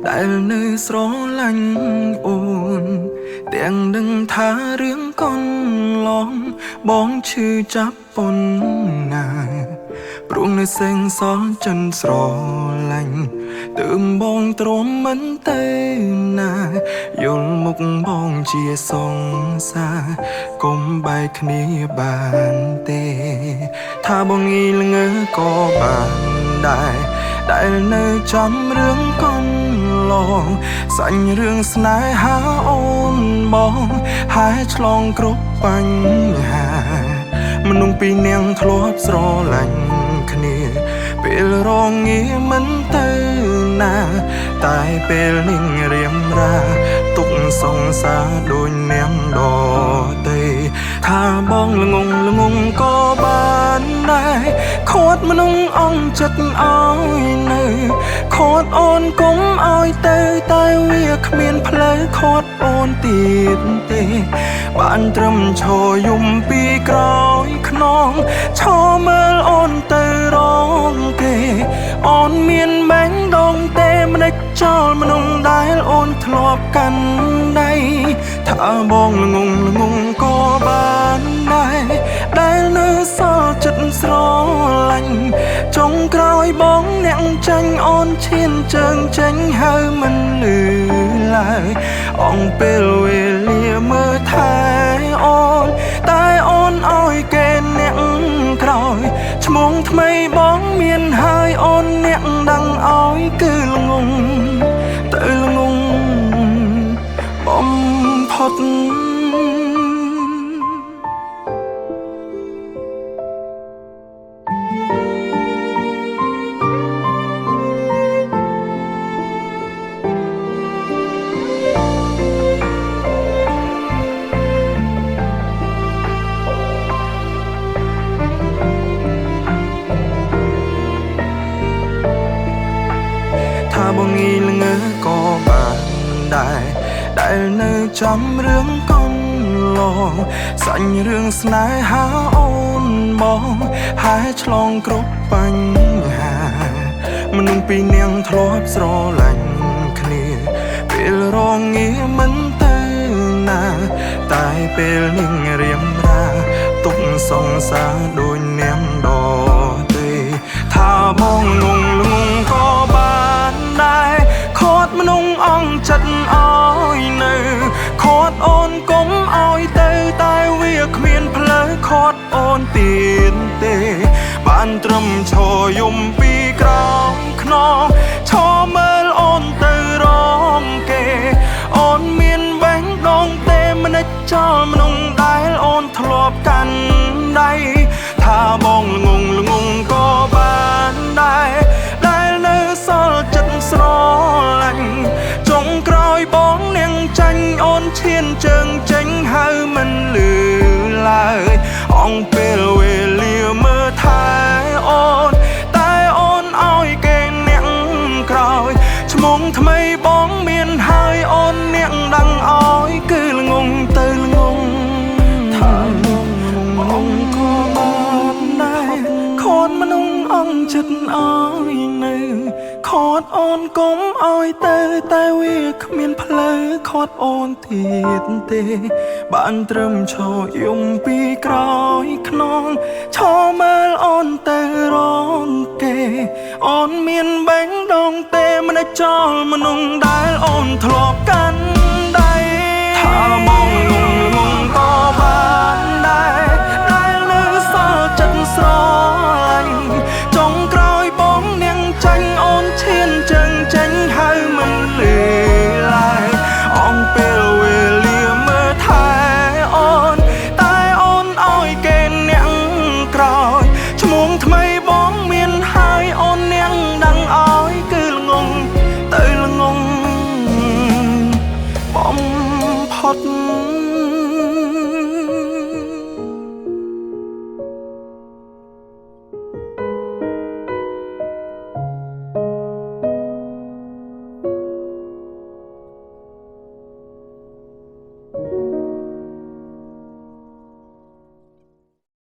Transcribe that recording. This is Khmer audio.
ដែលនៅស្រឡាញ់អូនទាំងដឹងថារឿងកូនឡងបងឈឺចាប់ប៉ុណ្ណាព្រោះនៅសេងសល់ចិនស្រឡាញ់ទើបបងទ្រាំមិនទៅណាយល់មុខបងជាសង្សារកុំបែកគ្នាបានទេថាបងងីល្ងើក៏បានដែរដែលនៅចាំរឿងកូនឡងសាញ់រឿងស្នេហាអូនបងហើយឆ្លងគ្រប់បញ្ហាមនុស្សពីរនាក់ធ្លាប់ស្រឡាញ់គ្នាពេលរងាមិនទៅណាតែពេលនេះរៀមរាទុកសង្សារដូចនាងដតីថាបងល្ងងក៏បានដែរខួតមនុស្សអងចិត្តឲ្យនៅខួតអូនកុំឲ្យទៅតែវាគ្មានផ្លូវខួតអូនទៀតទេបានត្រឹមឈរយំពីក្រោយខ្នងឈរមើលអូនទៅរងគេអូនមានបែងដងទេមិនដេចចោលមនុស្សដែលអូនធ្លាប់កាន់ដៃថាបងល្ងងក៏បានដែរដែលនៅសល់ចិត្តស្រឡាញ់ចុងក្រោយបងអ្នកចាញ់អូនឈានជើងចេញហើយមិនលឺឡើយអងពេលវេលាមើលថែអូនតែអូនឲ្យគេអ្នកក្រោយឈ្មោះថ្មីបងមានហើយអូនអ្នកដឹងឲ្យគឺល្ងងទៅល្ងងបំផុតថាបងងីល្ងើក៏បានដែរដែលនៅចាំរឿងកូនឡងសាញ់រឿងស្នេហាអូនបងហើយឆ្លងគ្រប់បញ្ហាមនុស្សពីរនាក់ធ្លាប់ស្រឡាញ់គ្នាពេលរងាមិនទៅណាតែពេលនេះរៀមរាទុកសង្សារដូចនាងដតីថាបងងងក៏បានដែរខត់មនុស្សអងចិត្តឲ្យនៅខត់អូនកុំឲ្យទៅតែវាគ្មានផ្លូវខត់អូនទៀតទេបានត្រឹមឈរយំពីក្រោមខ្នងឈរមើលអូនទៅរងគេអូនមានបែងដងទេមិនដេចចោលមនុស្សដែលអូនធ្លាប់កាន់ដៃថាបងល្ងងក៏បានដែរដែលនៅសល់ចិត្តស្រឡាញ់ចុងក្រោយបងនាងចាញ់អូនឈានជើងចេញហើយមិនលឺឡើយអងពេលវេលាមើលថែអូនតែអូនឲ្យគេអ្នកក្រោយឈ្មោះថ្មីបងមានហើយអូនអ្នកដឹងឲ្យគឺល្ងងទៅល្ងងថាបងក៏បានដែរខូនមនុស្សអងចិត្តឲ្យនៅខត់អូនកុំឲ្យទៅតែវាគ្មានផ្លូវខត់អូនទៀតទេបានត្រឹមឈរយំពីក្រោយខ្នងឈរមើលអូនទៅរងគេអូនមានបែងដងទេមិនចោលមនុស្សដែលអូនធ្លាប់កាន់